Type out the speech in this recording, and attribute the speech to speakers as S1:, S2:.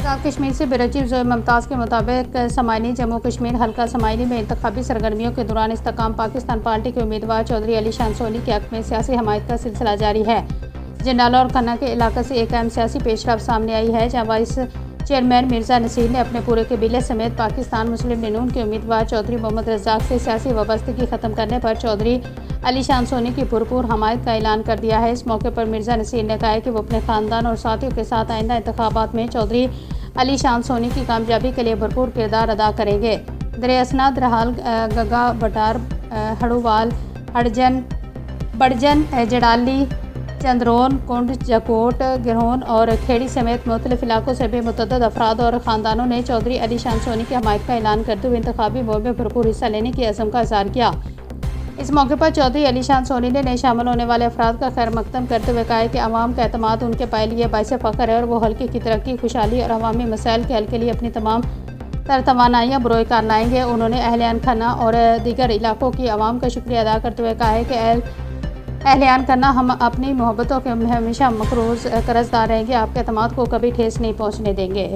S1: آزاد کشمیر سے برچیف زوئی ممتاز کے مطابق سمائنی جموں کشمیر حلقہ سمائنی میں انتخابی سرگرمیوں کے دوران استحکام پاکستان پارٹی کے امیدوار چودھری علی شان سونی کے حق میں سیاسی حمایت کا سلسلہ جاری ہے۔ جنڈالہ اور کھنہ کے علاقے سے ایک اہم سیاسی پیش رفت سامنے آئی ہے، جہاں وائس چیئرمین مرزا نصیر نے اپنے پورے قبیلے سمیت پاکستان مسلم یونین کے امیدوار چودھری محمد رزاق سے سیاسی وابستگی ختم کرنے پر چودھری علی شان سونی کی بھرپور حمایت کا اعلان کر دیا ہے۔ اس موقع پر مرزا نصیر نے کہا کہ وہ اپنے خاندان اور ساتھیوں کے ساتھ آئندہ انتخابات میں چودھری علی شان سونی کی کامیابی کے لیے بھرپور کردار ادا کریں گے۔ دریا اسنا، درحال، گگا بٹار، ہڑووال، بڑجن، جڑالی، چندرون، کنڈ، جکوٹ، گرہون اور کھیڑی سمیت مختلف علاقوں سے بھی متعدد افراد اور خاندانوں نے چودھری علی شان سونی کی حمایت کا اعلان کرتے ہوئے انتخابی مہم میں بھرپور حصہ لینے کی عزم کا اظہار کیا۔ اس موقع پر چودھری علی شان سونی نے نئے شامل ہونے والے افراد کا خیر مقدم کرتے ہوئے کہا کہ عوام کا اعتماد ان کے پائے لیے باعث فخر ہے اور وہ حلقے کی ترقی، خوشحالی اور عوامی مسائل کے حل کے لیے اپنی تمام تر توانائیاں بروئے کار لائیں گے۔ انہوں نے اہلیان کھنہ اور دیگر علاقوں کی عوام کا شکریہ ادا کرتے ہوئے کہا کہ اہلیان کھنہ ہم اپنی محبتوں کے ہمیشہ مقروض قرضدار رہیں گے، آپ کے اعتماد کو کبھی ٹھیس نہیں پہنچنے دیں گے۔